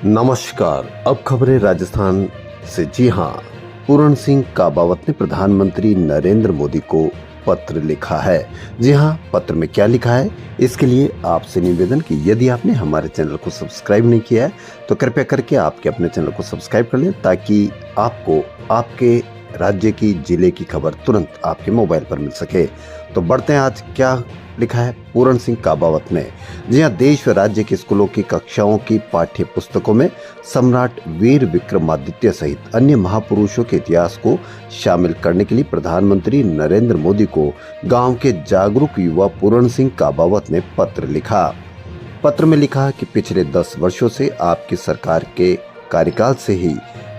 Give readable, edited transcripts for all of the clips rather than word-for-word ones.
नमस्कार। अब खबरें राजस्थान से। जी हां, पूरण सिंह काबावत ने प्रधानमंत्री नरेंद्र मोदी को पत्र लिखा है। जी हां, पत्र में क्या लिखा है, इसके लिए आपसे निवेदन कि यदि आपने हमारे चैनल को सब्सक्राइब नहीं किया है तो कृपया करके आपके अपने चैनल को सब्सक्राइब कर लें, ताकि आपको आपके राज्य की, जिले की खबर तुरंत आपके मोबाइल पर मिल सके। तो बढ़ते हैं, आज क्या लिखा है पूरण सिंह काबावत ने। जी हां, देश व राज्य के स्कूलों की कक्षाओं की पाठ्य पुस्तकों में सम्राट वीर विक्रमादित्य सहित अन्य महापुरुषों के इतिहास को शामिल करने के लिए प्रधानमंत्री नरेंद्र मोदी को गांव के जागरूक युवा पूरण सिंह काबावत ने पत्र लिखा। पत्र में लिखा कि पिछले 10 वर्षों से आपकी सरकार के कार्यकाल से ही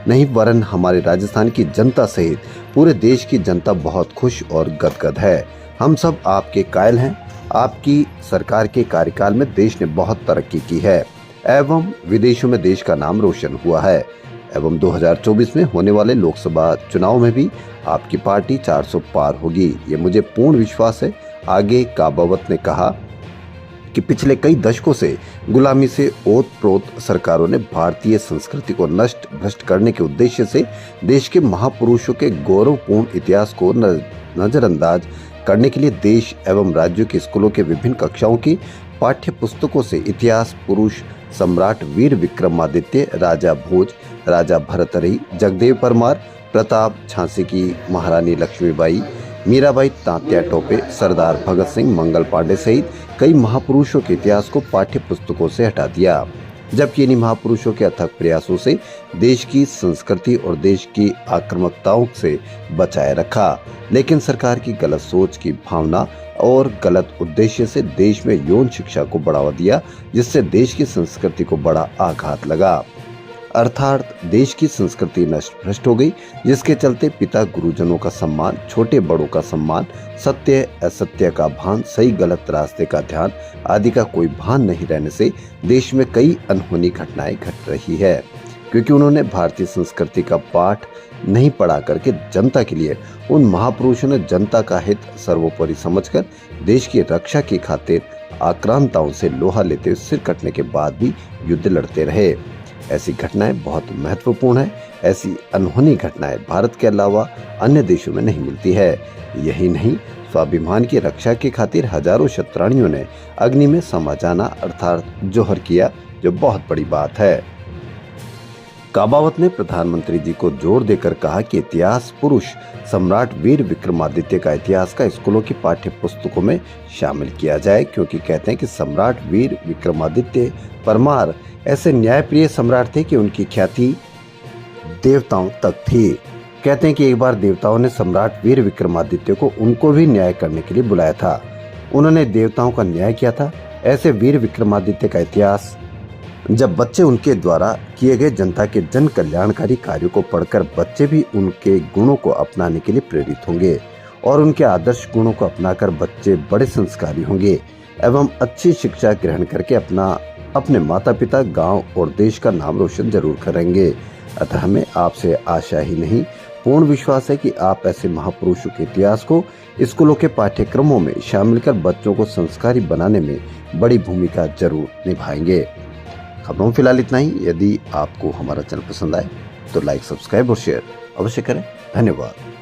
नहीं, वरन हमारे राजस्थान की जनता सहित पूरे देश की जनता बहुत खुश और गदगद है। हम सब आपके कायल हैं। आपकी सरकार के कार्यकाल में देश ने बहुत तरक्की की है एवं विदेशों में देश का नाम रोशन हुआ है एवं 2024 में होने वाले लोकसभा चुनाव में भी आपकी पार्टी 400 पार होगी, ये मुझे पूर्ण विश्वास है। आगे काबावत ने कहा कि पिछले कई दशकों से गुलामी से ओत-प्रोत सरकारों ने भारतीय संस्कृति को नष्ट भ्रष्ट करने के उद्देश्य से देश के महापुरुषों के गौरवपूर्ण इतिहास को नजरअंदाज करने के लिए देश एवं राज्यों के स्कूलों के विभिन्न कक्षाओं की पाठ्य पुस्तकों से इतिहास पुरुष सम्राट वीर विक्रमादित्य, राजा भोज, राजा भरतरी, जगदेव परमार, प्रताप, झांसी की महारानी लक्ष्मीबाई, मीराबाई, तात्या टोपे, सरदार भगत सिंह, मंगल पांडे सहित कई महापुरुषों के इतिहास को पाठ्य पुस्तकों से हटा दिया, जबकि इन्हीं महापुरुषों के अथक प्रयासों से देश की संस्कृति और देश की आक्रामकताओं से बचाए रखा। लेकिन सरकार की गलत सोच की भावना और गलत उद्देश्य से देश में यौन शिक्षा को बढ़ावा दिया, जिससे देश की संस्कृति को बड़ा आघात लगा। अर्थात देश की संस्कृति नष्ट भ्रष्ट हो गई, जिसके चलते पिता गुरुजनों का सम्मान, छोटे बड़ों का सम्मान, सत्य असत्य का भान, सही गलत रास्ते का ध्यान आदि का कोई भान नहीं रहने से देश में कई अनहोनी घटनाएं घट रही है, क्योंकि उन्होंने भारतीय संस्कृति का पाठ नहीं पढ़ा करके जनता के लिए उन महापुरुषों ने जनता का हित सर्वोपरि समझकर देश की रक्षा की खातिर आक्रांताओं से लोहा लेते हुए सिर कटने के बाद भी युद्ध लड़ते रहे। ऐसी घटनाएं बहुत महत्वपूर्ण है। ऐसी अनहोनी घटनाएं भारत के अलावा अन्य देशों में नहीं मिलती है। यही नहीं, स्वाभिमान की रक्षा के खातिर हजारों शतरानियों ने अग्नि में समा जाना अर्थात जोहर किया, जो बहुत बड़ी बात है। काबावत ने प्रधानमंत्री जी को जोर देकर कहा कि इतिहास पुरुष सम्राट वीर विक्रमादित्य का इतिहास का स्कूलों की पाठ्य पुस्तकों में शामिल किया जाए, क्योंकि कहते हैं कि सम्राट वीर विक्रमादित्य परमार ऐसे न्यायप्रिय सम्राट थे कि उनकी ख्याति देवताओं तक थी। कहते हैं कि एक बार देवताओं ने सम्राट वीर विक्रमादित्य को उनको भी न्याय करने के लिए बुलाया था। उन्होंने देवताओं का न्याय किया था। ऐसे वीर विक्रमादित्य का इतिहास जब बच्चे उनके द्वारा किए गए जनता के जन कल्याणकारी कार्यों को पढ़कर बच्चे भी उनके गुणों को अपनाने के लिए प्रेरित होंगे और उनके आदर्श गुणों को अपनाकर बच्चे बड़े संस्कारी होंगे एवं अच्छी शिक्षा ग्रहण करके अपने माता पिता, गांव और देश का नाम रोशन जरूर करेंगे। अतः हमें आपसे आशा ही नहीं, पूर्ण विश्वास है कि आप ऐसे महापुरुषों के इतिहास को स्कूलों के पाठ्यक्रमों में शामिल कर बच्चों को संस्कारी बनाने में बड़ी भूमिका जरूर निभाएंगे। खबरों में फिलहाल इतना ही। यदि आपको हमारा चैनल पसंद आए तो लाइक, सब्सक्राइब और शेयर अवश्य करें। धन्यवाद।